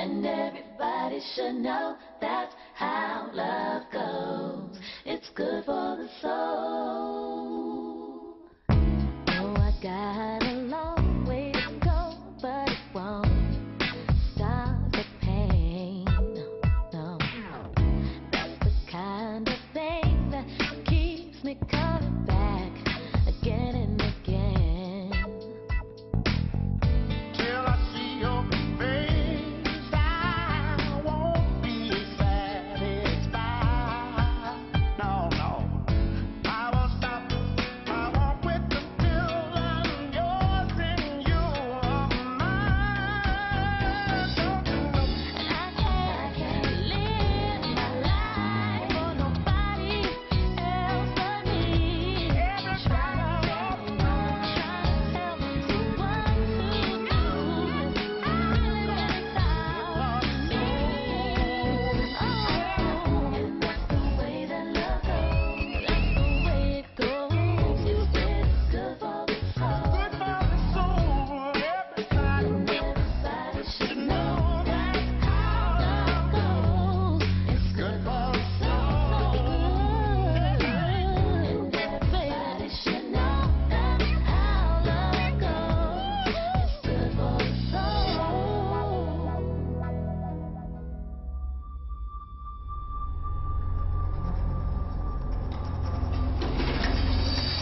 And everybody should know that's how love goes. It's good for the soul. Oh, I got a long way to go, but it won't stop the pain. No, that's the kind of thing that keeps me coming back again and again. Till I see your face, I won't be satisfied. No, no, I won't stop. I won't quit until I'm yours and you are mine. Don't you know? I can't live my life for nobody else but me. Try to tell me what to do. I and that's the way that love goes. That's the way it goes. It's good for the soul. Good for the soul, everybody. And everybody should know that's how love goes. It's good for the soul. And everybody should know that's how love goes. It's good for the soul.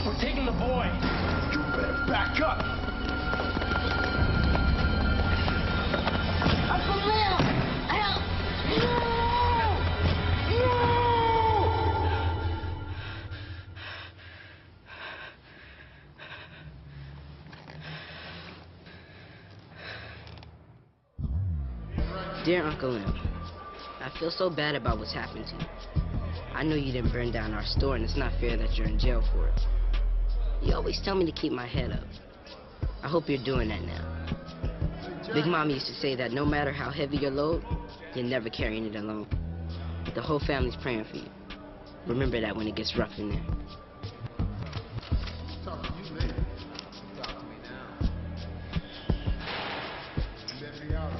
We're taking the boy. You better back up. Uncle Lil, help! Dear Uncle Lim, I feel so bad about what's happened to you. I know you didn't burn down our store, and it's not fair that you're in jail for it. You always tell me to keep my head up. I hope you're doing that now. Big Mama used to say that no matter how heavy your load, you're never carrying it alone. The whole family's praying for you. Remember that when it gets rough in there. Talk to you later. Talk to me now. Let me out.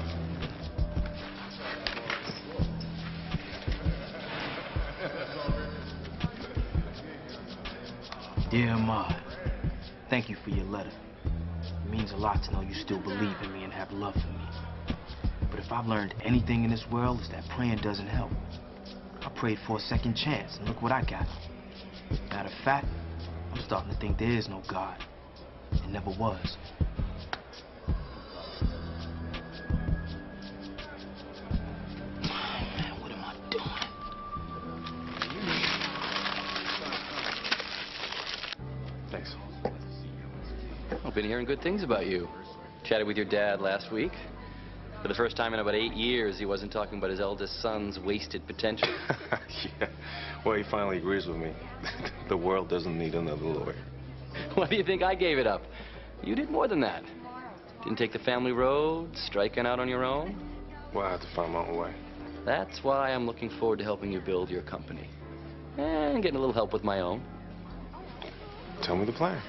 Dear Ahmad, thank you for your letter. It means a lot to know you still believe in me and have love for me. But if I've learned anything in this world, it's that praying doesn't help. I prayed for a second chance, and look what I got. Matter of fact, I'm starting to think there is no God. It never was. Man, what am I doing? Thanks. I've been hearing good things about you. Chatted with your dad last week. For the first time in about 8 years, he wasn't talking about his eldest son's wasted potential. Yeah. Well, he finally agrees with me. The world doesn't need another lawyer. Why do you think I gave it up? You did more than that. Didn't take the family road, striking out on your own. Well, I have to find my own way. That's why I'm looking forward to helping you build your company. And getting a little help with my own. Tell me the plan.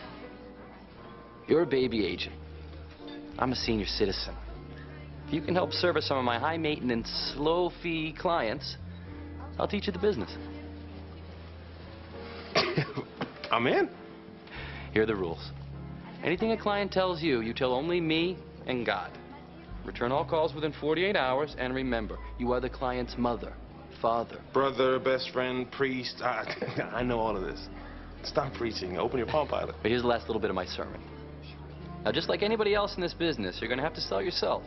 You're a baby agent. I'm a senior citizen. If you can help service some of my high-maintenance, slow-fee clients, I'll teach you the business. I'm in. Here are the rules. Anything a client tells you, you tell only me and God. Return all calls within 48 hours, and remember, you are the client's mother, father. Brother, best friend, priest. I know all of this. Stop preaching. Open your Palm Pilot. But here's the last little bit of my sermon. Now, just like anybody else in this business, you're going to have to sell yourself.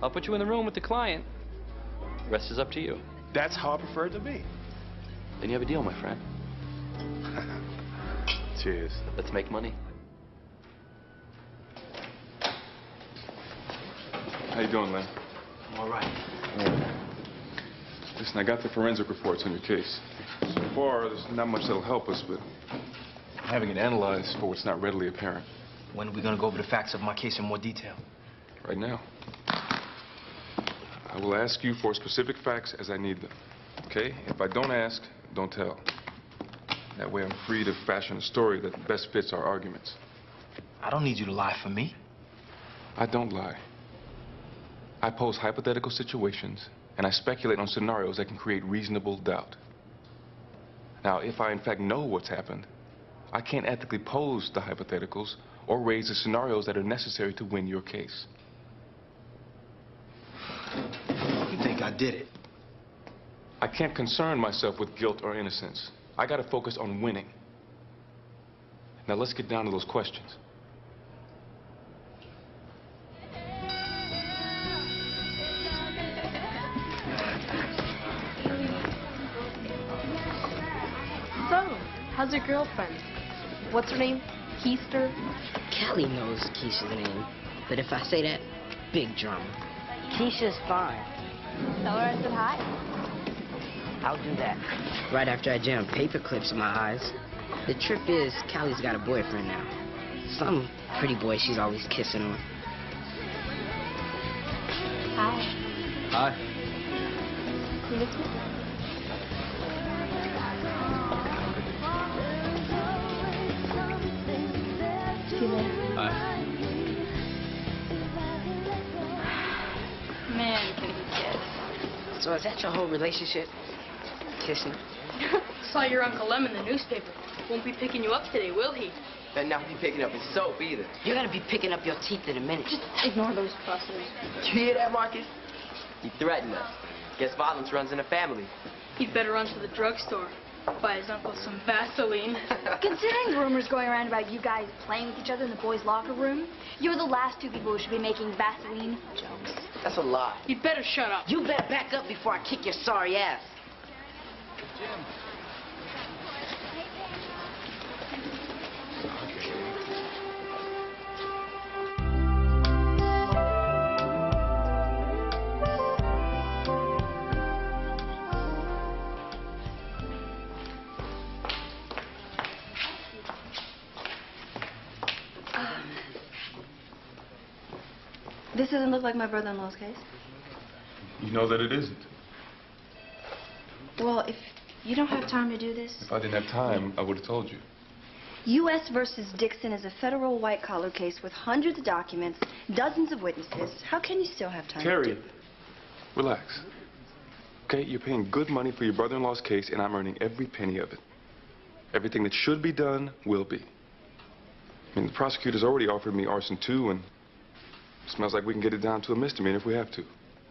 I'll put you in the room with the client. The rest is up to you. That's how I prefer it to be. Then you have a deal, my friend. Cheers. Let's make money. How you doing, Len? I'm all right. Listen, I got the forensic reports on your case. So far, there's not much that'll help us, but having it analyzed for what's not readily apparent. When are we going to go over the facts of my case in more detail? Right now. I will ask you for specific facts as I need them. Okay? If I don't ask, don't tell. That way I'm free to fashion a story that best fits our arguments. I don't need you to lie for me. I don't lie. I pose hypothetical situations, and I speculate on scenarios that can create reasonable doubt. Now, if I in fact know what's happened, I can't ethically pose the hypotheticals or raise the scenarios that are necessary to win your case. You think I did it? I can't concern myself with guilt or innocence. I gotta focus on winning. Now let's get down to those questions. So, how's your girlfriend? What's her name? Keister? Kelly knows Keisha's name, but if I say that, big drama. Keisha's fine. Tell her I said hi. I'll do that. Right after I jam paper clips in my eyes. The trip is, Callie's got a boyfriend now. Some pretty boy she's always kissing on. Hi. Hi. You miss me? See you later. Hi. Man, can he kiss. So is that your whole relationship? Kissing? Saw your Uncle Lem in the newspaper. Won't be picking you up today, will he? Better not be picking up his soap either. You gotta be picking up your teeth in a minute. Just ignore those fusses. You hear that, Marcus? He threatened us. Guess violence runs in the family. He'd better run to the drugstore. Buy his uncle some Vaseline. Considering rumors going around about you guys playing with each other in the boys' locker room, you're the last two people who should be making Vaseline jokes. That's a lie. You'd better shut up. You better back up before I kick your sorry ass. This doesn't look like my brother-in-law's case. You know that it isn't. Well, if you don't have time to do this... If I didn't have time, I would have told you. U.S. versus Dixon is a federal white-collar case with hundreds of documents, dozens of witnesses. How can you still have time to Carrie, do it? relax. Okay, you're paying good money for your brother-in-law's case, and I'm earning every penny of it. Everything that should be done will be. I mean, the prosecutor's already offered me arson too, and it smells like we can get it down to a misdemeanor if we have to.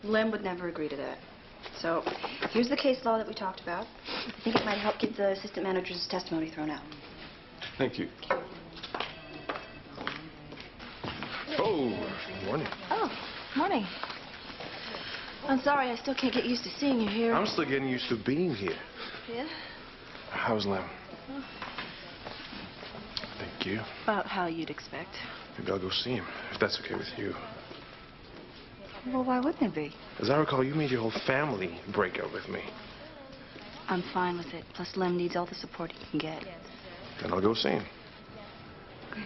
Lem would never agree to that. So, here's the case law that we talked about. I think it might help get the assistant manager's testimony thrown out. Thank you. Oh, morning. Oh, morning. I'm sorry, I still can't get used to seeing you here. I'm still getting used to being here. Yeah? How's Lem? Thank you. About how you'd expect. Maybe I'll go see him, if that's okay with you. Well, why wouldn't it be? As I recall, you made your whole family break up with me. I'm fine with it. Plus, Lem needs all the support he can get. Then I'll go see him. Okay.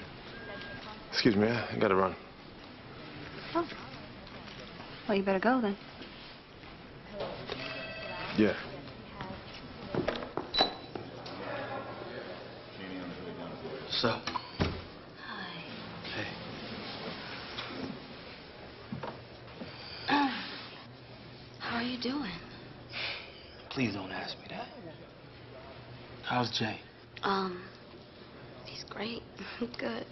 Excuse me, I gotta run. Oh. Well, you better go then. Yeah. What's up? Hi. Hey. How are you doing? Please don't ask me that. How's Jay? He's great. Good.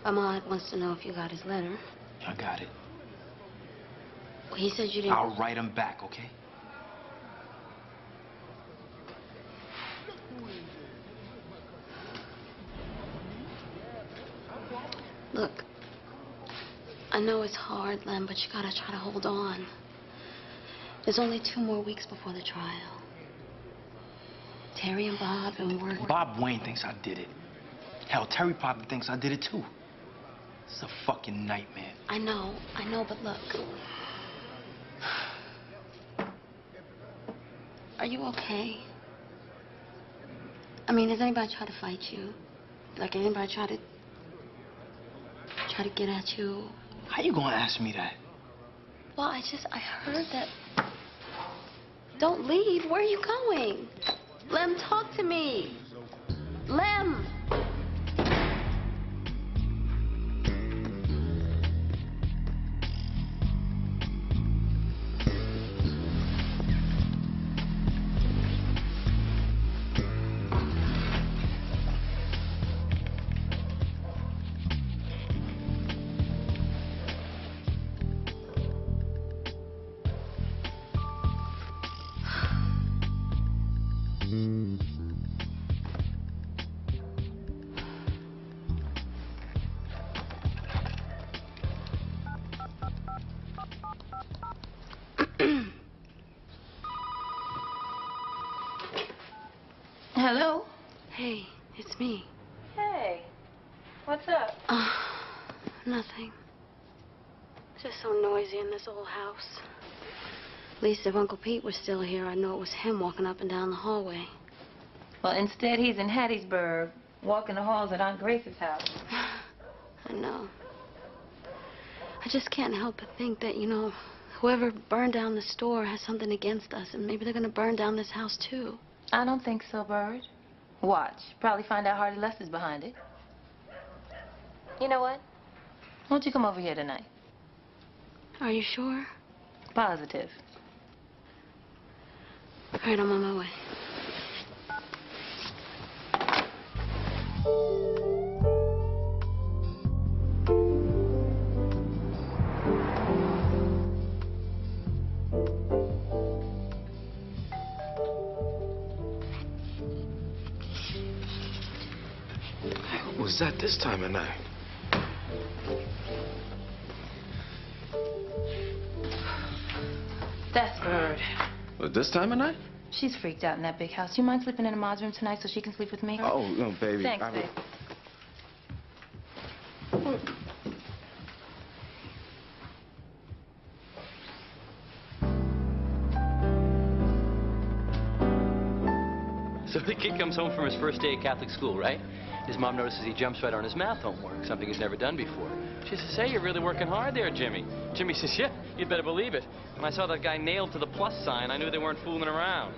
Ahmad wants to know if you got his letter. I got it. Well, he said you didn't... I'll write him back, okay? Look, I know it's hard, Lem, but you gotta try to hold on. There's only 2 more weeks before the trial. Terry and Bob and we're... Bob Wayne thinks I did it. Hell, Terry probably thinks I did it too. It's a fucking nightmare. I know, but look. Are you okay? I mean, has anybody tried to fight you? Like, anybody try to get at you? How you gonna ask me that? Well, I heard that... Don't leave. Where are you going? Lem, talk to me. Lem! Hello? Hey, it's me. Hey. What's up? Nothing. It's just so noisy in this old house. At least if Uncle Pete was still here, I'd know it was him walking up and down the hallway. Well, instead, he's in Hattiesburg, walking the halls at Aunt Grace's house. I know. I just can't help but think that, you know, whoever burned down the store has something against us, and maybe they're gonna burn down this house, too. I don't think so, Bird. Watch. Probably find out Hardy Lester's behind it. You know what? Won't you come over here tonight? Are you sure? Positive. All right, I'm on my way. What was that this time of night? That's Bird. Well, this time of night? She's freaked out in that big house. You mind sleeping in Ma's room tonight so she can sleep with me? Oh, no, baby. Thanks, babe. So the kid comes home from his first day at Catholic school, right? His mom notices he jumps right on his math homework, something he's never done before. She says, "Hey, you're really working hard there, Jimmy." Jimmy says, "Yeah, you'd better believe it. When I saw that guy nailed to the plus sign, I knew they weren't fooling around."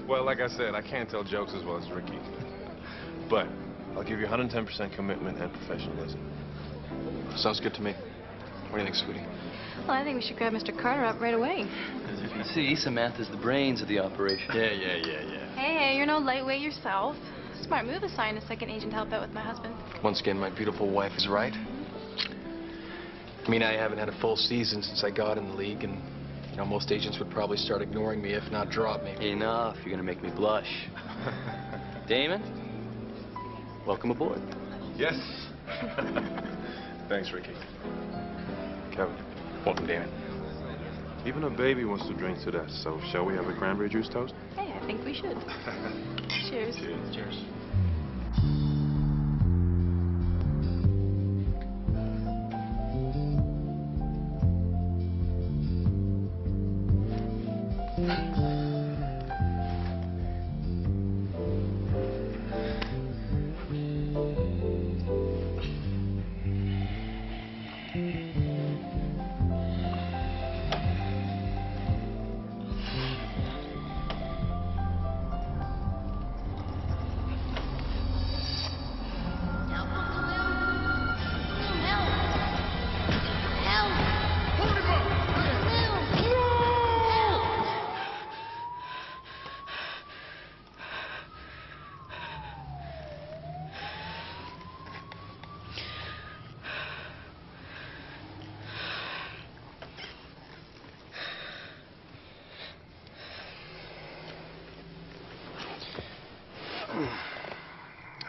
Well, like I said, I can't tell jokes as well as Ricky. But I'll give you 110% commitment and professionalism. Sounds good to me. What do you think, sweetie? Well, I think we should grab Mr. Carter up right away. As you can see, Samantha's the brains of the operation. Hey, hey, you're no lightweight yourself. Smart move assigning a second agent to help out with my husband. Once again, my beautiful wife is right. I mean, I haven't had a full season since I got in the league, and, you know, most agents would probably start ignoring me, if not drop me. Enough. You're gonna make me blush. Damon, welcome aboard. Yes. Thanks, Ricky. Kevin. Welcome, Damon. Even a baby wants to drink to that, so shall we have a cranberry juice toast? Hey, I think we should. Cheers. Cheers. Cheers.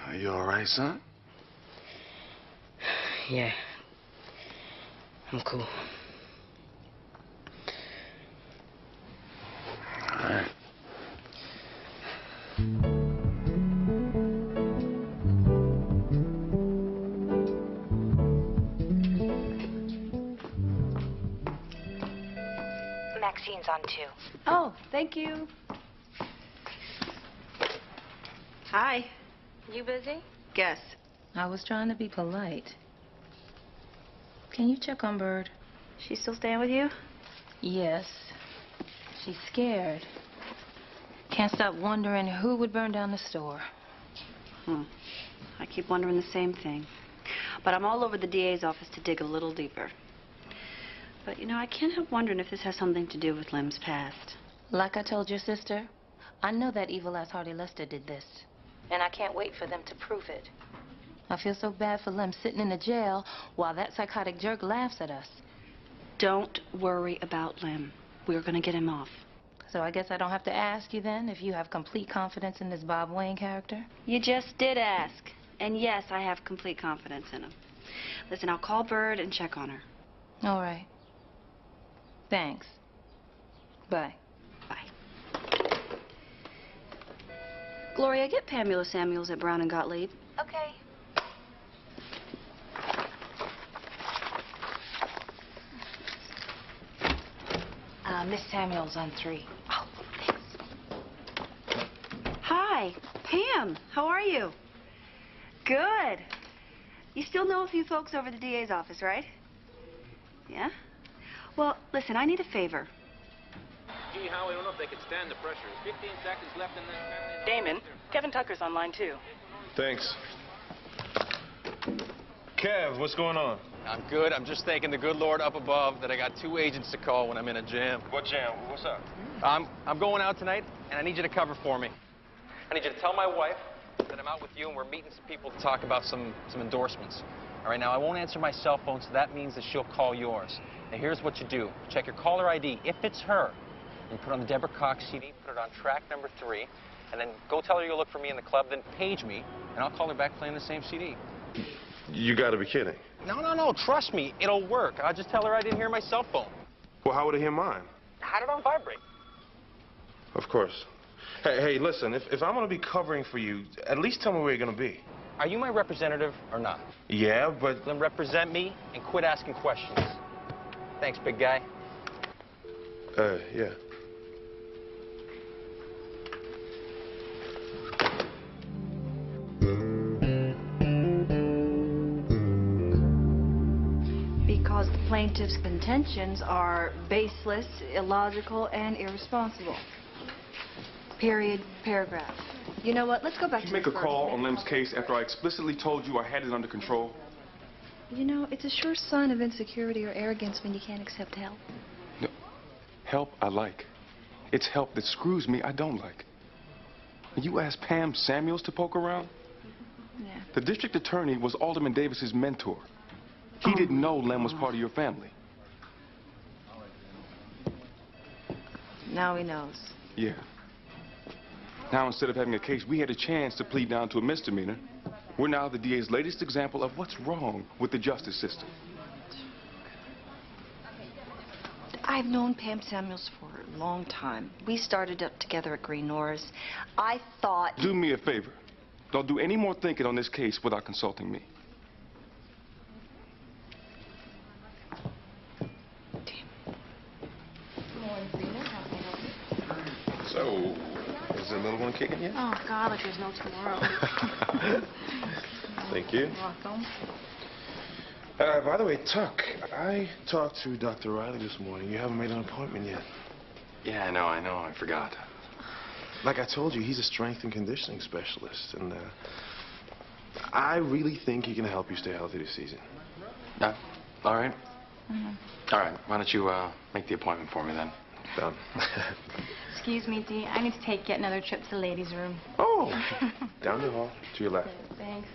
Are you all right, son? Yeah. I'm cool. All right. Maxine's on too. Oh, thank you. Hi. You busy? Guess. I was trying to be polite. Can you check on Bird? She's still staying with you? Yes. She's scared. Can't stop wondering who would burn down the store. I keep wondering the same thing. But I'm all over the DA's office to dig a little deeper. But, you know, I can't help wondering if this has something to do with Lem's past. Like I told your sister, I know that evil-ass Hardy Lester did this. And I can't wait for them to prove it. I feel so bad for Lem sitting in the jail while that psychotic jerk laughs at us. Don't worry about Lem. We're gonna get him off. So I guess I don't have to ask you then if you have complete confidence in this Bob Wayne character? You just did ask. And yes, I have complete confidence in him. Listen, I'll call Bird and check on her. All right. Thanks. Bye. Bye. Gloria, get Pamela Samuels at Brown and Gottlieb. Okay. Miss Samuels on 3. Oh, thanks. Hi, Pam. How are you? Good. You still know a few folks over the DA's office, right? Yeah? Well, listen, I need a favor. Gee, Howie, I don't know if they can stand the pressure. 15 seconds left in that. Damon, Kevin Tucker's on line 2. Thanks. Kev, what's going on? I'm good. I'm just thanking the good Lord up above that I got 2 agents to call when I'm in a jam. What jam? What's up? I'm going out tonight, and I need you to cover for me. I need you to tell my wife that I'm out with you, and we're meeting some people to talk about some endorsements. All right, now, I won't answer my cell phone, so that means that she'll call yours. Now, here's what you do. Check your caller ID. If it's her, you put it on the Deborah Cox CD, put it on track number 3, and then go tell her you'll look for me in the club, then page me, and I'll call her back playing the same CD. You gotta be kidding. No, trust me, it'll work. I'll just tell her I didn't hear my cell phone. Well, how would I hear mine? I had it on vibrate. Of course. Hey, listen, if I'm gonna be covering for you, at least tell me where you're gonna be. Are you my representative or not? Yeah, but... Then represent me and quit asking questions. Thanks, big guy. Yeah. Because the plaintiff's contentions are baseless, illogical, and irresponsible. Period, paragraph. You know what? Let's go back Did to you make a call on Lem's case after I explicitly told you I had it under control? You know, it's a sure sign of insecurity or arrogance when you can't accept help. No. Help I like. It's help that screws me I don't like. You asked Pam Samuels to poke around? Yeah. The district attorney was Alderman Davis's mentor. He didn't know Lem was part of your family. Now he knows. Yeah. Now, instead of having a case we had a chance to plead down to a misdemeanor, we're now the DA's latest example of what's wrong with the justice system. I've known Pam Samuels for a long time. We started up together at Green Norris. I thought... Do me a favor. Don't do any more thinking on this case without consulting me. So, is the little one kicking yet? Oh, God, like there's no tomorrow. Thank you. You're welcome. By the way, Tuck, I talked to Dr. Riley this morning. You haven't made an appointment yet. Yeah, I know. I forgot. Like I told you, he's a strength and conditioning specialist, and I really think he can help you stay healthy this season. All right. All right. Why don't you make the appointment for me then? Done. Excuse me, Dee. I need to take yet another trip to the ladies' room. Oh, down the hall to your left. Thanks.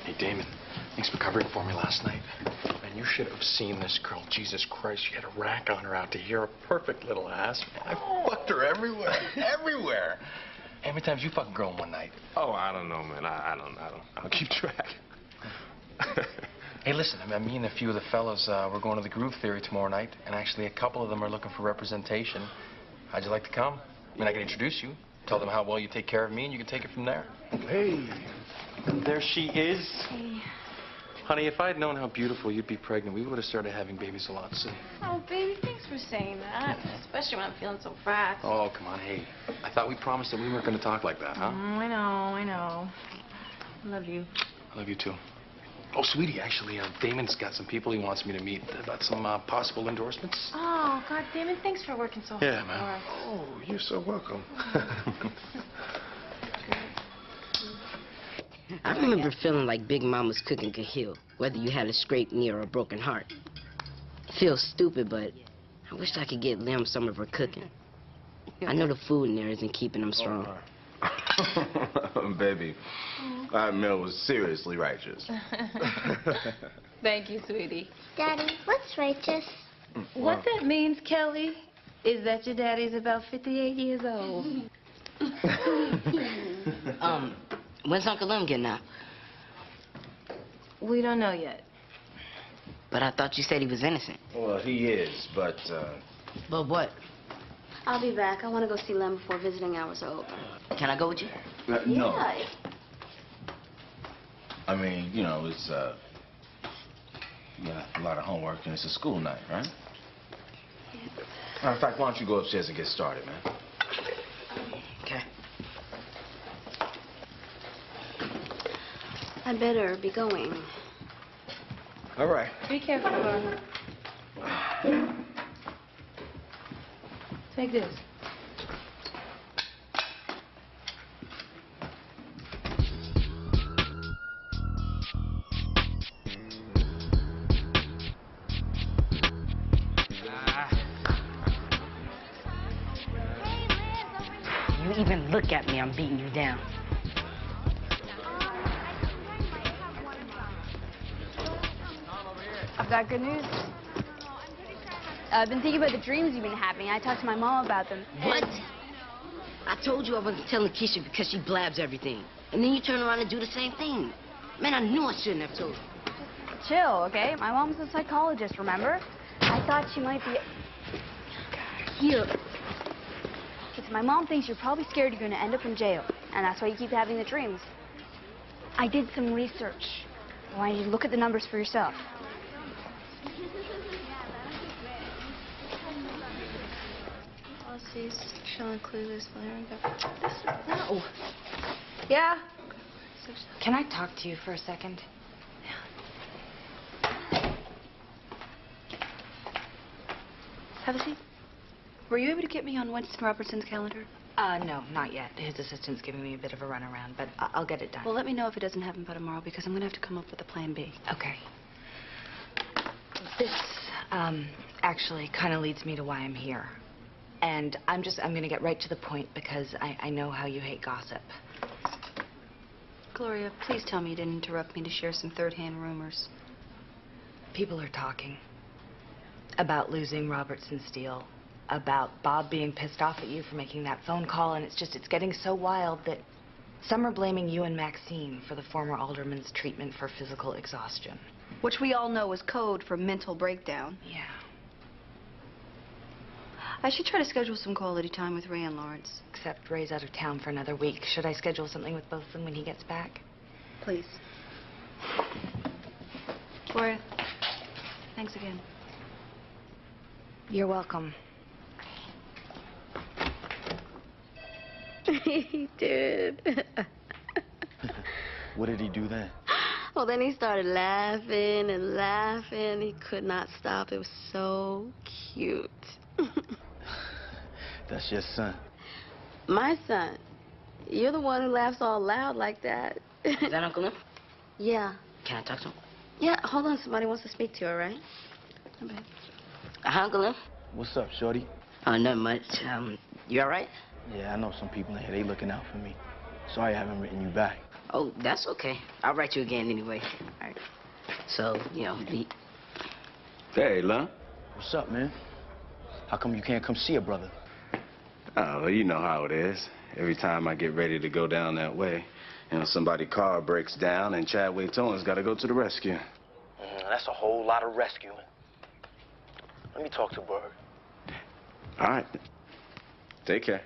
Hey, Damon. Thanks for covering for me last night. Man, you should have seen this girl. Jesus Christ, she had a rack on her out to here. A perfect little ass. Man, I fucked her everywhere. Everywhere. How many times you fucked a girl in one night? Oh, I don't know, man. I don't keep track. Hey, listen, I mean, me and a few of the fellas, we're going to the Groove Theory tomorrow night, and actually a couple of them are looking for representation. How'd you like to come? I mean, I can introduce you, tell them how well you take care of me, and you can take it from there. Hey. There she is. Hey. Honey, if I'd known how beautiful you'd be pregnant, we would have started having babies a lot sooner. Oh, baby, thanks for saying that. Especially when I'm feeling so fat. Oh, come on, hey. I thought we promised that we weren't going to talk like that, huh? I know. I love you. I love you, too. Oh, sweetie, actually, Damon's got some people he wants me to meet about some possible endorsements. Oh, God, Damon, thanks for working so hard. Yeah, man. Oh, you're so welcome. I remember feeling like Big Mama's cooking could heal, whether you had a scraped knee or a broken heart. It feels stupid, but I wish I could get Lem some of her cooking. I know the food in there isn't keeping him strong. Baby, that meal was seriously righteous. Thank you, sweetie. Daddy, what's righteous? What that means, Kelly, is that your daddy's about 58 years old. When's Uncle Lem getting out? We don't know yet. But I thought you said he was innocent. Well, he is, but... But what? I'll be back. I want to go see Lem before visiting hours are over. Can I go with you? No. Yeah. I mean, you know, it's, you got a lot of homework and it's a school night, right? Matter of fact, why don't you go upstairs and get started, man? Okay. I'd better be going. All right. Be careful, Laura. Take this. You even look at me, I'm beating you down. I've got good news. I've been thinking about the dreams you've been having. I talked to my mom about them. What? I told you I wasn't telling Keisha because she blabs everything. And then you turn around and do the same thing. Man, I knew I shouldn't have told her. Chill, okay? My mom's a psychologist, remember? I thought she might be... Here. It's my mom thinks you're probably scared you're going to end up in jail. And that's why you keep having the dreams. I did some research. I want you to look at the numbers for yourself. Policies shall include this layer. No. Yeah? Can I talk to you for a second? Have a seat. Were you able to get me on Winston Robertson's calendar? No, not yet. His assistant's giving me a bit of a runaround, but I'll get it done. Well, let me know if it doesn't happen by tomorrow, because I'm going to have to come up with a plan B. Okay. This, actually kind of leads me to why I'm here. And I'm going to get right to the point because I know how you hate gossip. Gloria, please tell me you didn't interrupt me to share some third-hand rumors. People are talking about losing Robertson's deal, about Bob being pissed off at you for making that phone call, and it's getting so wild that some are blaming you and Maxine for the former alderman's treatment for physical exhaustion. Which we all know is code for mental breakdown. Yeah. I should try to schedule some quality time with Ray and Lawrence. Except Ray's out of town for another week. Should I schedule something with both of them when he gets back? Please. Gloria, thanks again. You're welcome. He did. What did he do then? Well, then he started laughing and laughing. He could not stop. It was so cute. That's your son. My son. You're the one who laughs all loud like that. Is that Uncle Lim? Yeah. Can I talk to him? Yeah, hold on. Somebody wants to speak to you, all right? Okay. Hi, Uncle Lim. What's up, shorty? Not much. You all right? Yeah, I know some people in here. They looking out for me. Sorry I haven't written you back. Oh, that's okay. I'll write you again anyway. All right. So, you know, Hey, Lum. What's up, man? How come you can't come see a brother? Oh, well, you know how it is. Every time I get ready to go down that way, you know, somebody's car breaks down and Chadwick Tone's got to go to the rescue. That's a whole lot of rescuing. Let me talk to Bird. All right. Take care.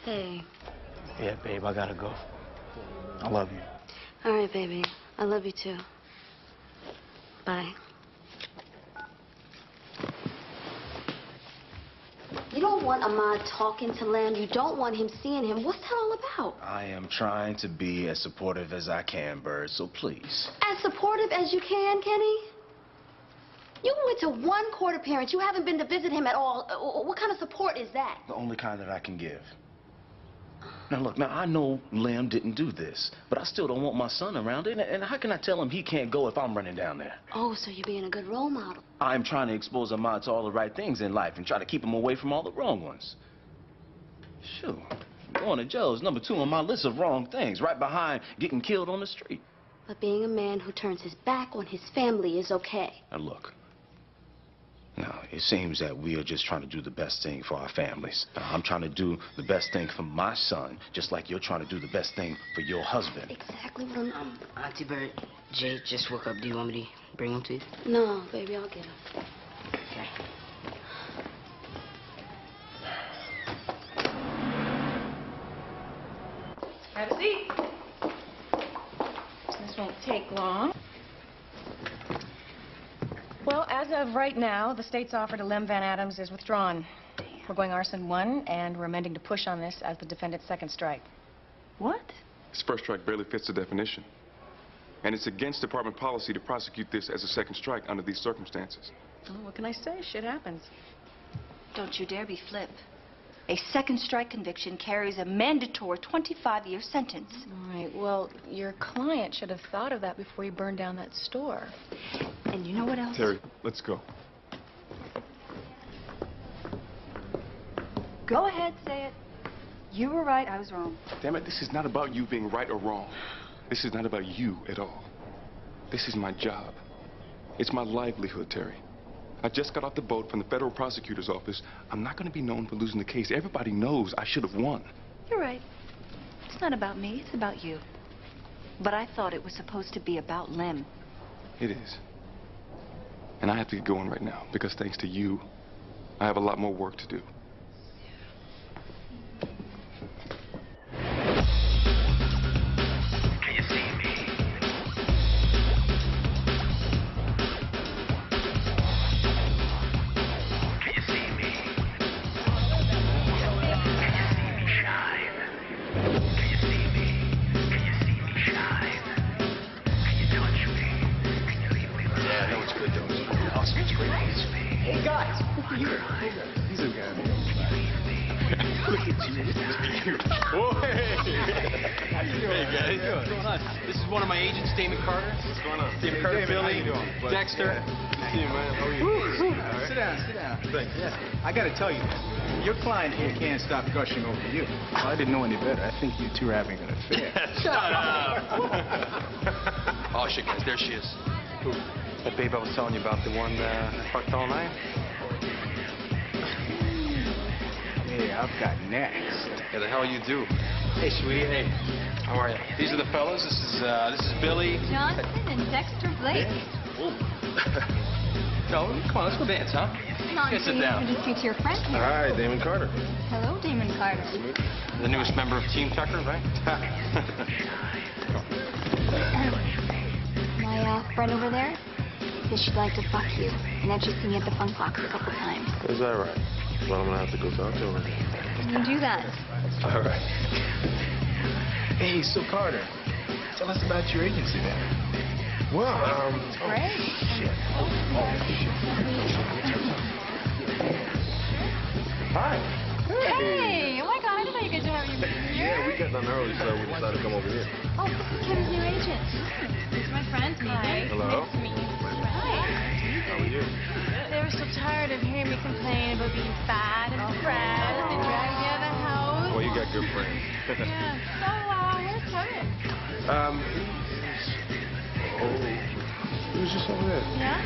Hey. Yeah, babe, I gotta go. I love you. All right, baby. I love you, too. Bye. You don't want Ahmad talking to Lam. You don't want him seeing him. What's that all about? I am trying to be as supportive as I can, Bird, so please. As supportive as you can, Kenny? You went to one court appearance. You haven't been to visit him at all. What kind of support is that? The only kind that I can give. Now, look, now, I know Lam didn't do this, but I still don't want my son around it. And how can I tell him he can't go if I'm running down there? Oh, so you're being a good role model. I'm trying to expose Ahmad to all the right things in life and try to keep him away from all the wrong ones. Shoot, going to jail is number 2 on my list of wrong things, right behind getting killed on the street. But being a man who turns his back on his family is okay. Now, look, No, it seems that we are just trying to do the best thing for our families. I'm trying to do the best thing for my son, just like you're trying to do the best thing for your husband. Exactly what I'm... Auntie Bird, Jay just woke up. Do you want me to bring him to you? No, baby, I'll get him. Okay. Have a seat. This won't take long. Well, as of right now, the state's offer to Lem Van Adams is withdrawn. We're going arson 1, and we're amending to push on this as the defendant's second strike. What? His first strike barely fits the definition. And it's against department policy to prosecute this as a second strike under these circumstances. Oh, what can I say? Shit happens. Don't you dare be flip. A second strike conviction carries a mandatory 25-year sentence. All right, well, your client should have thought of that before he burned down that store. And you know what else? Terry, let's go. Go ahead, say it. You were right, I was wrong. Damn it, this is not about you being right or wrong. This is not about you at all. This is my job. It's my livelihood, Terry. I just got off the boat from the federal prosecutor's office. I'm not going to be known for losing the case. Everybody knows I should have won. You're right. It's not about me, it's about you. But I thought it was supposed to be about Lem. It is. And I have to get going right now because thanks to you, I have a lot more work to do. This is one of my agents, Damon Carter. What's going on? Damon Carter, Billy, Dexter. Good to see you, man. How are you? Sit down, sit down. Thanks. Yeah. I gotta tell you, your client here can't stop gushing over you. Well, I didn't know any better. I think you two are having an affair. Shut up! Oh, shit, guys, there she is. Who? That babe I was telling you about, the one that fucked all night? Yeah, I've got next. Yeah, the hell you do. Hey, sweetie, hey. How are you? These are the fellas. This is Billy. Johnson and Dexter Blake. No, come on, let's go dance, huh? Not sit down. introduce you to your friend here. Hi, Damon Carter. Hello, Damon Carter. The newest member of Team Tucker, right? My friend over there says she'd like to fuck you. And that she's seen you at the Funk Box a couple times. Is that right? Well, I'm gonna have to go talk to her. You do that. All right. Hey, so Carter, tell us about your agency then. Well, Great. shit. Hi. Hey! Oh my god, I thought you guys were having your premiere. Yeah, we got done early, so we decided to come over here. Oh, this is Kim's new agent. This is my friend, Megan. Hello. Nice to meet you. Hi. How are you? They were so tired of hearing me complain about being fat and depressed and dragged me out of the house. Well, you got good friends. Yeah. So, where's Kevin? He was just over there. Yeah?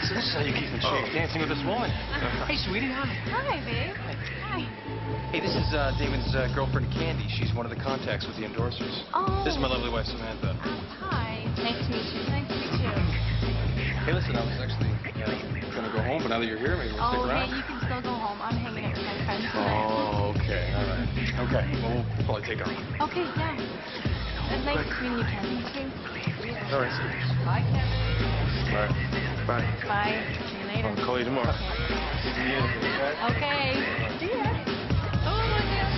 So this is how you keep in shape, dancing with this woman. Hey, sweetie, hi. Hi, babe. Hi. Hey, this is Damon's girlfriend, Candy. She's one of the contacts with the endorsers. Oh. This is my lovely wife, Samantha. Hi. Nice to meet you. Nice to meet you. Hey, listen, I was actually going to go home, but now that you're here, maybe we'll stick Oh, around. hey, you can still go home. I'm hanging out with my friends tonight. Oh, okay, all right. Okay, well, we'll probably take off. Okay, yeah. Nice meeting you, Kevin. You too. All right. Bye, Kevin. All right. Bye. Bye. See you later. I'll call you tomorrow. Okay. See ya. Oh, my God.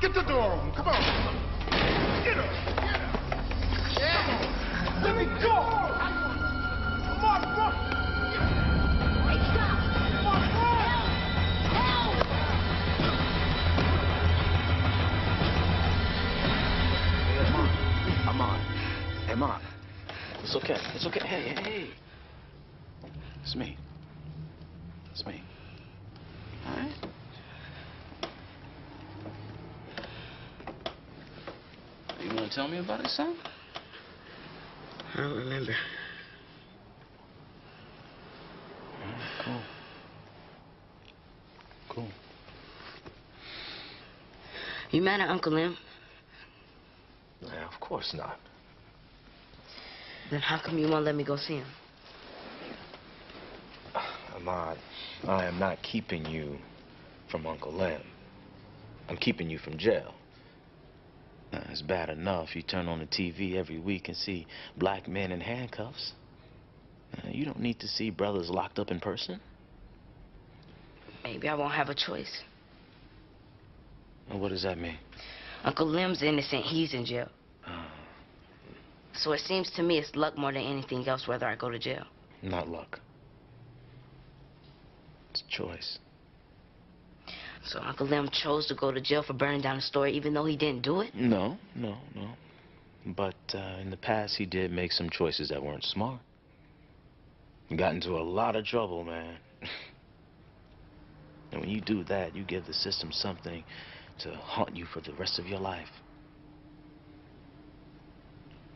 Get the door open. Come on. Get up. Yeah. Let me go. Come on, come on. Hey, stop. Come on, help. I'm on. Hey, Mark. It's okay. It's okay. Hey, hey, hey. It's me. It's me. All right? You want to tell me about it, son? I don't remember. You mad at Uncle Lem? Yeah, of course not. Then how come you won't let me go see him? Ahmad, I am not keeping you from Uncle Lem. I'm keeping you from jail. It's bad enough you turn on the TV every week and see black men in handcuffs. You don't need to see brothers locked up in person. Maybe I won't have a choice. Well, what does that mean? Uncle Lem's innocent. He's in jail. So it seems to me it's luck more than anything else whether I go to jail. Not luck. It's choice. So Uncle Lem chose to go to jail for burning down the store even though he didn't do it? No. But in the past, he did make some choices that weren't smart. He got into a lot of trouble, man. And when you do that, you give the system something to haunt you for the rest of your life.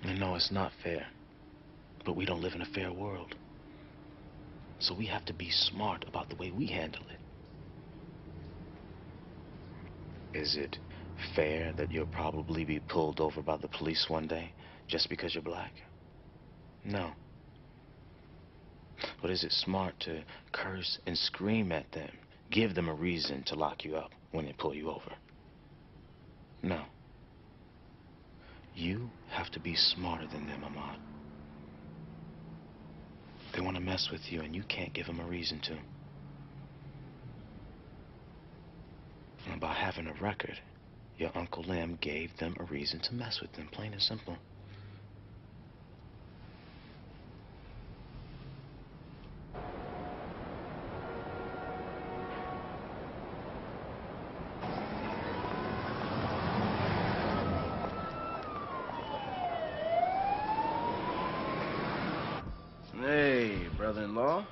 I know it's not fair, but we don't live in a fair world. So we have to be smart about the way we handle it. Is it fair that you'll probably be pulled over by the police one day just because you're black? No. But is it smart to curse and scream at them, give them a reason to lock you up when they pull you over? No. You have to be smarter than them, Ahmad. They want to mess with you, and you can't give them a reason to. And by having a record, your Uncle Lem gave them a reason to mess with them, plain and simple. Hey, brother-in-law.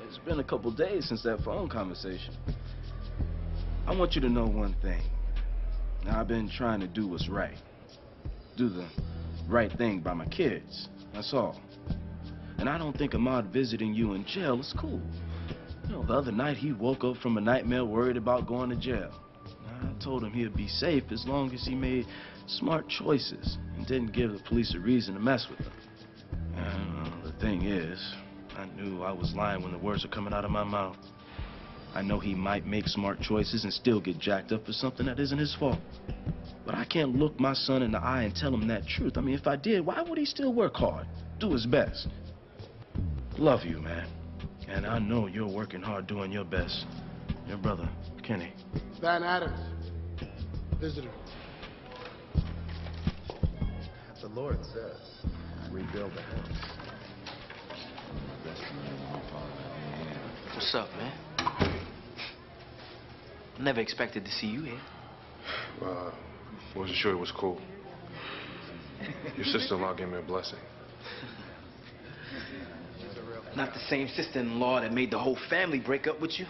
It's been a couple days since that phone conversation. I want you to know one thing. Now, I've been trying to do what's right. Do the right thing by my kids. That's all. And I don't think Ahmad visiting you in jail is cool. You know, the other night he woke up from a nightmare worried about going to jail. I told him he'd be safe as long as he made smart choices and didn't give the police a reason to mess with him. The thing is, I knew I was lying when the words were coming out of my mouth. I know he might make smart choices and still get jacked up for something that isn't his fault. But I can't look my son in the eye and tell him that truth. I mean, if I did, why would he still work hard, do his best? Love you, man. And I know you're working hard doing your best. Your brother, Kenny. Van Adams, visitor. The Lord says, rebuild the house. What's up, man? Never expected to see you here. Wasn't sure it was cool. Your sister-in-law gave me a blessing. Not the same sister-in-law that made the whole family break up with you?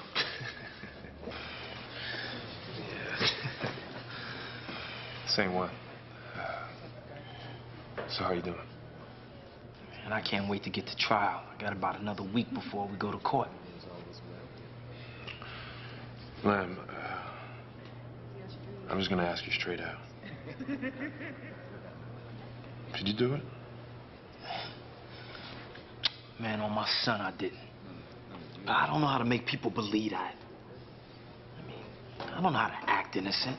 Same one. So how you doing? And I can't wait to get to trial. I got about another week before we go to court. Lem, I'm just gonna ask you straight out. Did you do it? Man, on my son, I didn't. But I don't know how to make people believe that. I mean, I don't know how to act innocent.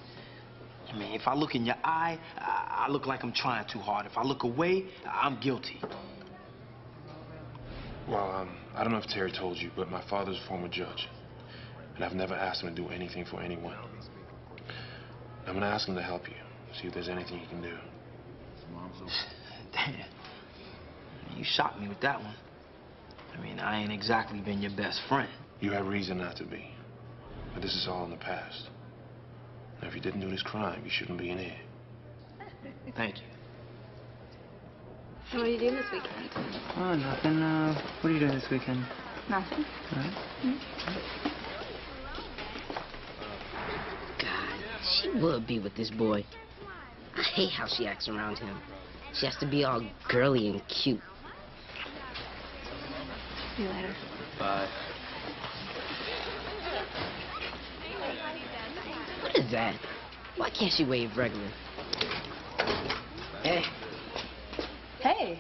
I mean, if I look in your eye, I look like I'm trying too hard. If I look away, I'm guilty. Well, I don't know if Terry told you, but my father's a former judge. And I've never asked him to do anything for anyone. I'm gonna ask him to help you, see if there's anything he can do. Damn. You shocked me with that one. I mean, I ain't exactly been your best friend. You have reason not to be. But this is all in the past. Now, if you didn't do this crime, you shouldn't be in here. Thank you. So what are you doing this weekend? Oh, nothing. What are you doing this weekend? Nothing. All right. God, she would be with this boy. I hate how she acts around him. She has to be all girly and cute. See you later. Bye. What is that? Why can't she wave regular? Hey. Hey.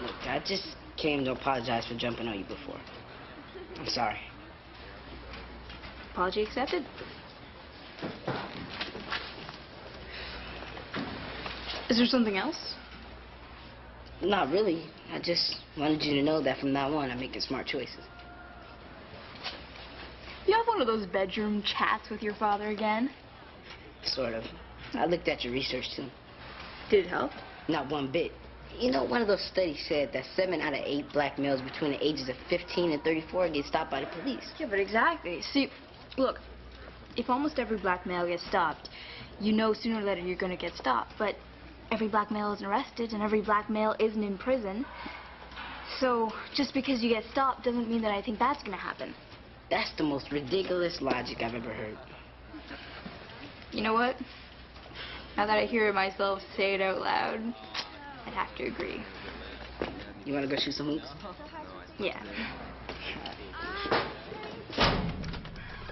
Look, I just came to apologize for jumping on you before. I'm sorry. Apology accepted. Is there something else? Not really. I just wanted you to know that from now on, I'm making smart choices. You have one of those bedroom chats with your father again? Sort of. I looked at your research, too. Did it help? Not one bit. You know, one of those studies said that 7 out of 8 black males between the ages of 15 and 34 get stopped by the police. Yeah, but exactly. See, look, if almost every black male gets stopped, you know sooner or later you're going to get stopped. But every black male isn't arrested and every black male isn't in prison. So just because you get stopped doesn't mean that I think that's going to happen. That's the most ridiculous logic I've ever heard. You know what? Now that I hear myself say it out loud, I'd have to agree. You want to go shoot some hoops? Yeah.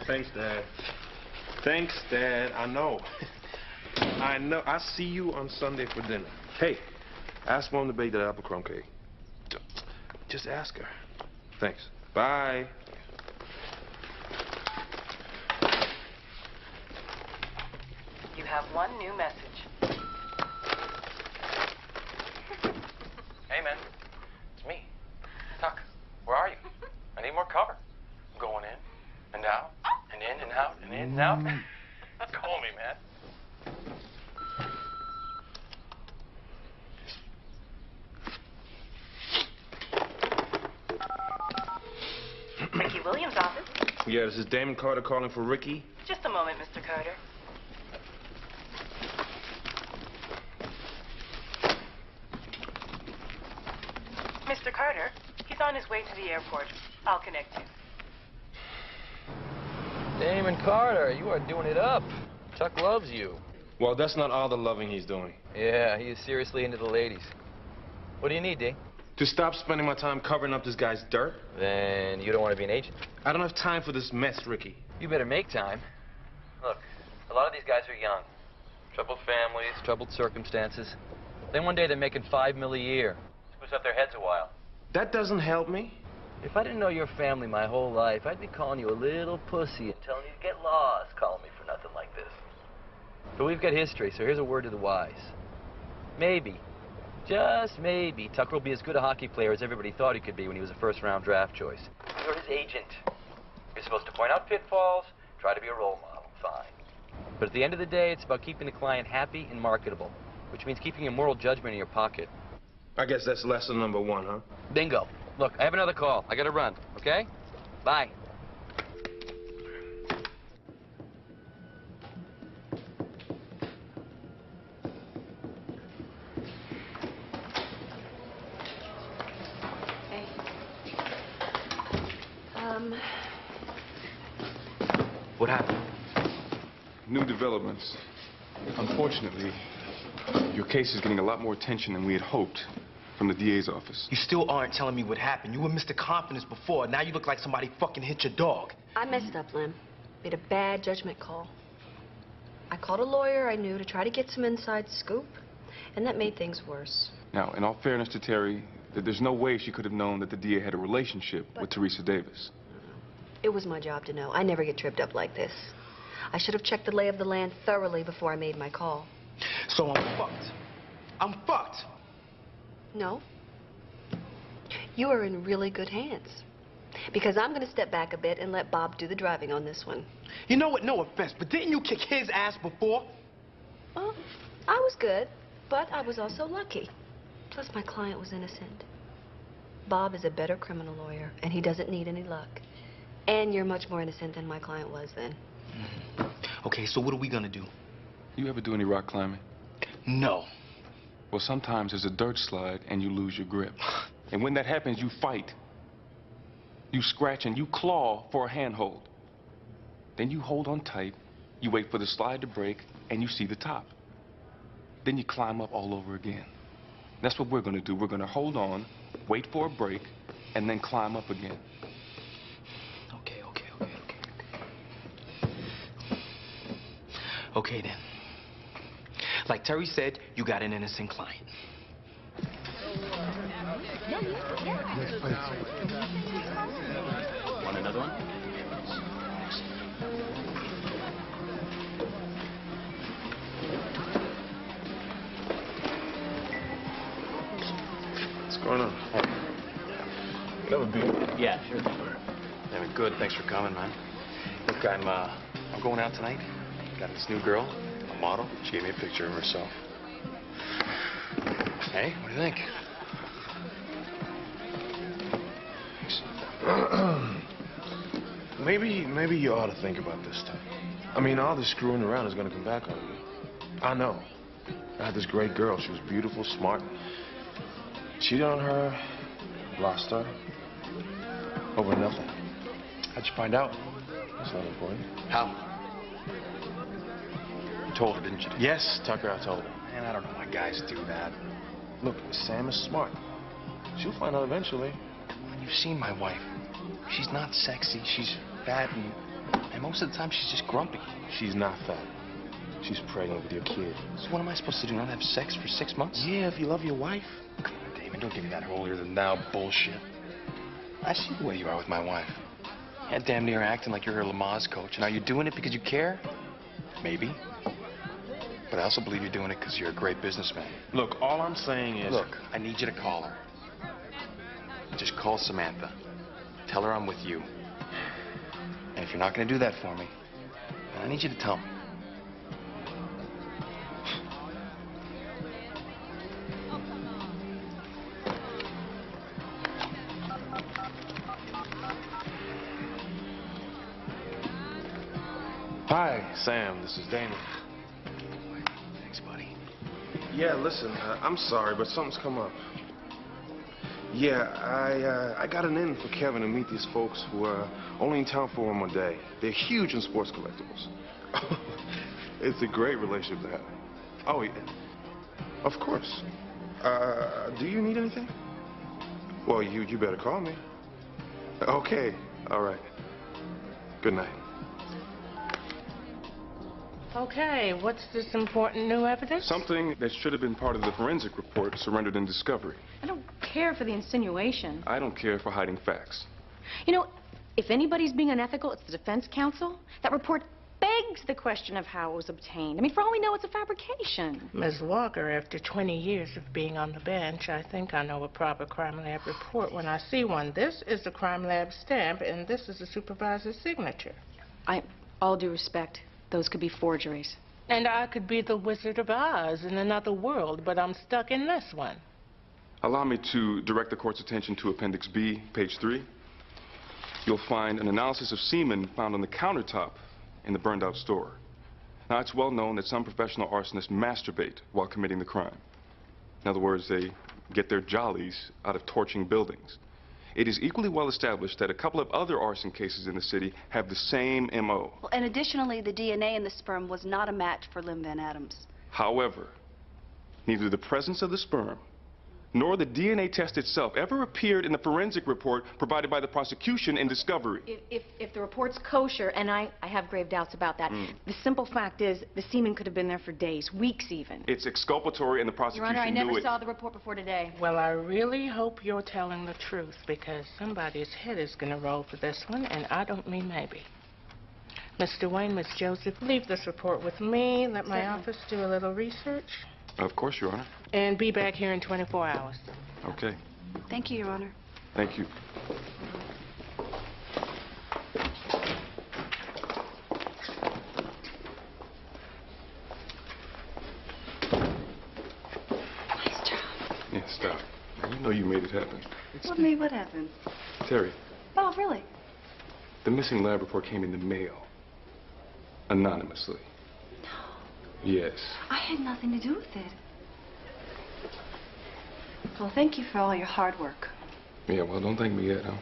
Thanks, Dad. Thanks, Dad. I know. I know. I'll see you on Sunday for dinner. Hey, ask Mom to bake that apple crumb cake. Just ask her. Thanks. Bye. You have one new message. Hey, man. It's me. Tuck, where are you? I need more cover. I'm going in and out and in and out and in and out. Call me, man. Ricky Williams' office. Yeah, this is Damon Carter calling for Ricky. Just a moment, Mr. Carter. Mr. Carter, he's on his way to the airport. I'll connect you. Damon Carter, you are doing it up. Chuck loves you. Well, that's not all the loving he's doing. Yeah, he is seriously into the ladies. What do you need, D? To stop spending my time covering up this guy's dirt? Then you don't want to be an agent. I don't have time for this mess, Ricky. You better make time. Look, a lot of these guys are young. Troubled families, troubled circumstances. Then one day they're making $5 million a year. Spruce up their heads a while. That doesn't help me. If I didn't know your family my whole life, I'd be calling you a little pussy and telling you to get lost, calling me for nothing like this. But we've got history, so here's a word to the wise. Maybe, just maybe, Tucker will be as good a hockey player as everybody thought he could be when he was a first-round draft choice. You're his agent. You're supposed to point out pitfalls, try to be a role model, fine. But at the end of the day, it's about keeping the client happy and marketable, which means keeping your moral judgment in your pocket. I guess that's lesson number 1, huh? Bingo. Look, I have another call. I gotta run, okay? Bye. Hey. What happened? New developments. Unfortunately, your case is getting a lot more attention than we had hoped from the DA's office. You still aren't telling me what happened. You were Mr. Confidence before. Now you look like somebody fucking hit your dog. I messed up, Lem. Made a bad judgment call. I called a lawyer I knew to try to get some inside scoop, and that made things worse. Now, in all fairness to Terry, there's no way she could have known that the DA had a relationship with Teresa Davis. It was my job to know. I never get tripped up like this. I should have checked the lay of the land thoroughly before I made my call. So I'm fucked. I'm fucked. No. You are in really good hands. Because I'm going to step back a bit and let Bob do the driving on this one. You know what? No offense, but didn't you kick his ass before? Well, I was good, but I was also lucky. Plus, my client was innocent. Bob is a better criminal lawyer, and he doesn't need any luck. And you're much more innocent than my client was then. Okay, so what are we gonna do? You ever do any rock climbing? No. Well, sometimes there's a dirt slide and you lose your grip. And when that happens, you fight. You scratch and you claw for a handhold. Then you hold on tight, you wait for the slide to break, and you see the top. Then you climb up all over again. That's what we're gonna do. We're gonna hold on, wait for a break, and then climb up again. Okay. Okay, then. Like Terry said, you got an innocent client. Want another one? What's going on? You have a beer? Yeah, sure. Yeah, good. Thanks for coming, man. Look, I'm going out tonight. Got this new girl, a model. She gave me a picture of herself. Hey, what do you think? Maybe you ought to think about this time. I mean, all this screwing around is going to come back on you. I know. I had this great girl. She was beautiful, smart. Cheated on her, lost her, over nothing. How'd you find out? That's not important. How? You told her, didn't you? Yes, Tucker, I told her. Man, I don't know why guys do that. Look, Sam is smart. She'll find out eventually. You've seen my wife. She's not sexy. She's fat, and most of the time she's just grumpy. She's not fat. She's pregnant with your kid. So what am I supposed to do, not have sex for 6 months? Yeah, if you love your wife. Come on, Damon, don't give me that holier-than-thou bullshit. I see the way you are with my wife. You're damn near acting like you're her Lamaze coach. And are you doing it because you care? Maybe. But I also believe you're doing it because you're a great businessman. Look, all I'm saying is... Look, I need you to call her. Just call Samantha. Tell her I'm with you. And if you're not going to do that for me, then I need you to tell me. Hi, Sam. This is Damon. Thanks, buddy. Yeah, listen, I'm sorry, but something's come up. Yeah, I got an in for Kevin to meet these folks who are only in town for one more day. They're huge in sports collectibles. It's a great relationship to have. Oh, yeah. Of course. Do you need anything? Well, you better call me. Okay, all right. Good night. Okay, what's this important new evidence? Something that should have been part of the forensic report surrendered in discovery. I don't care for the insinuation. I don't care for hiding facts. You know, if anybody's being unethical, it's the defense counsel. That report begs the question of how it was obtained. I mean, for all we know, it's a fabrication. Ms. Walker, after 20 years of being on the bench, I think I know a proper crime lab report when I see one. This is the crime lab stamp, and this is the supervisor's signature. All due respect, those could be forgeries. And I could be the Wizard of Oz in another world, but I'm stuck in this one. Allow me to direct the court's attention to Appendix B, page 3. You'll find an analysis of semen found on the countertop in the burned-out store. Now, it's well known that some professional arsonists masturbate while committing the crime. In other words, they get their jollies out of torching buildings. It is equally well established that a couple of other arson cases in the city have the same M.O. Well, and additionally, the DNA in the sperm was not a match for Lim Van Adams. However, neither the presence of the sperm nor the DNA test itself ever appeared in the forensic report provided by the prosecution in discovery. If the report's kosher, and I have grave doubts about that, the simple fact is the semen could have been there for days, weeks even. It's exculpatory and the prosecution Your Honor, I never knew it. saw the report before today. Well, I really hope you're telling the truth, because somebody's head is going to roll for this one, and I don't mean maybe. Mr. Wayne, Miss Joseph, leave this report with me. Let my office do a little research. Of course, Your Honor. And be back here in 24 hours. Okay. Thank you, Your Honor. Thank you. Nice job. Yeah, stop. Now, you know you made it happen. What happened? Terry, Oh, really? the missing lab report came in the mail. Anonymously. No. Yes. I had nothing to do with it. Well, thank you for all your hard work. Yeah, well, don't thank me yet, huh?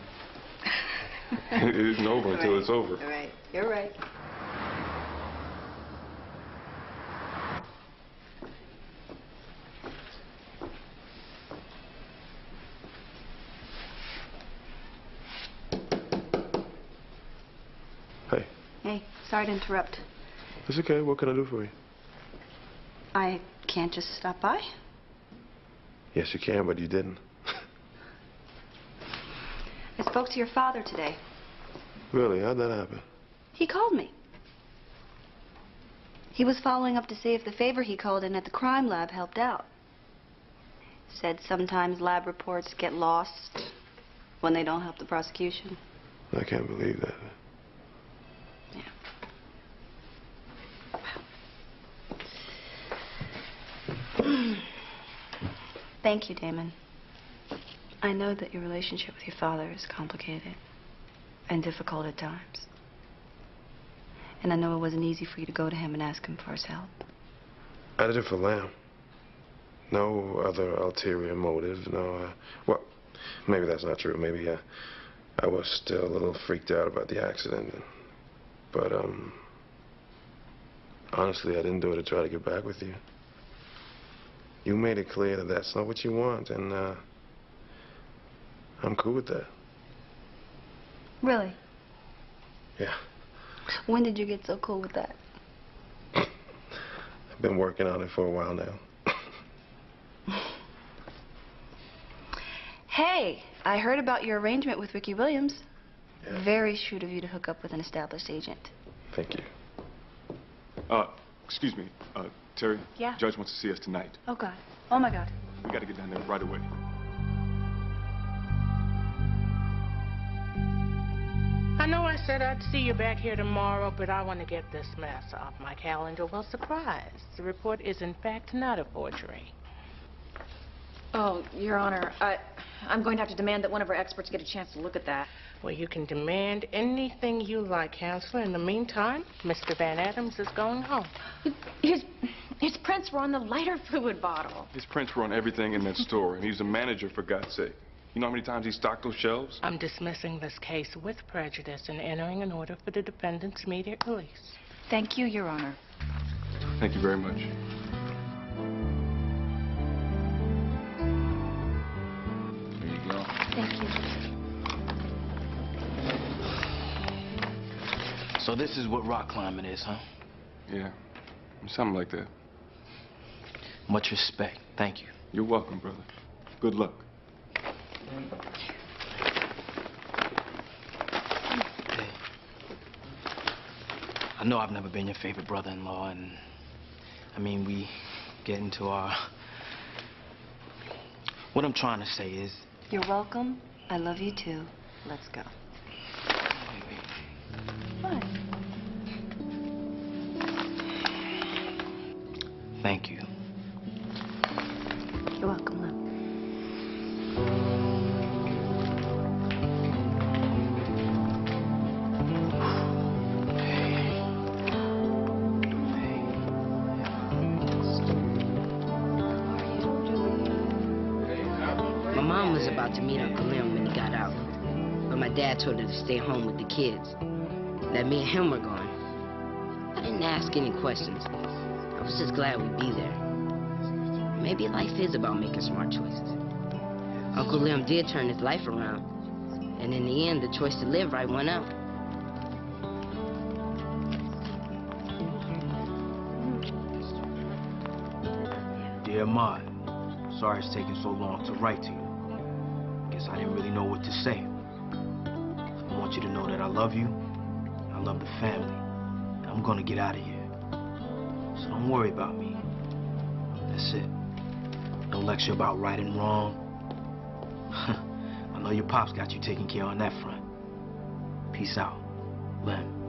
It isn't over until it's over. All right. You're right. Hey. Hey, sorry to interrupt. It's okay. What can I do for you? I can't just stop by. Yes, you can, but you didn't. I spoke to your father today. Really? How'd that happen? He called me. He was following up to see if the favor he called in at the crime lab helped out. Said sometimes lab reports get lost when they don't help the prosecution. I can't believe that. Thank you, Damon. I know that your relationship with your father is complicated and difficult at times. And I know it wasn't easy for you to go to him and ask him for his help. I did it for Lamb. No other ulterior motive, no, well, maybe that's not true. Maybe I was still a little freaked out about the accident. But, honestly, I didn't do it to try to get back with you. You made it clear that that's not what you want, and, I'm cool with that. Really? Yeah. When did you get so cool with that? I've been working on it for a while now. Hey, I heard about your arrangement with Ricky Williams. Yeah. Very shrewd of you to hook up with an established agent. Thank you. Excuse me, Terry. Yeah? Judge wants to see us tonight. Oh, God. Oh, my God. We gotta get down there right away. I know I said I'd see you back here tomorrow, but I want to get this mess off my calendar. Well, surprise. The report is, in fact, not a forgery. Oh, Your Honor, I'm going to have to demand that one of our experts get a chance to look at that. Well, you can demand anything you like, Counselor. In the meantime, Mr. Van Adams is going home. His prints were on the lighter fluid bottle. His prints were on everything in that store, and he's a manager, for God's sake. You know how many times he stocked those shelves? I'm dismissing this case with prejudice and entering an order for the defendant's immediate release. Thank you, Your Honor. Thank you very much. There you go. Thank you. So this is what rock climbing is, huh? Yeah, something like that. Much respect. Thank you. You're welcome, brother. Good luck. Hey. I know I've never been your favorite brother-in-law, and I mean, we get into our... What I'm trying to say is... You're welcome. I love you, too. Let's go. What? Thank you. You're welcome, love. My mom was about to meet Uncle Lem when he got out, but my dad told her to stay home with the kids, that me and him were going. I didn't ask any questions. I was just glad we'd be there. Maybe life is about making smart choices. Uncle Lem did turn his life around, and in the end, the choice to live right won out. Dear Maude, sorry it's taken so long to write to you. Guess I didn't really know what to say. I want you to know that I love you, I love the family, and I'm gonna get out of here. So don't worry about me. That's it. No lecture about right and wrong. I know your pops got you taken care of on that front. Peace out, Lem.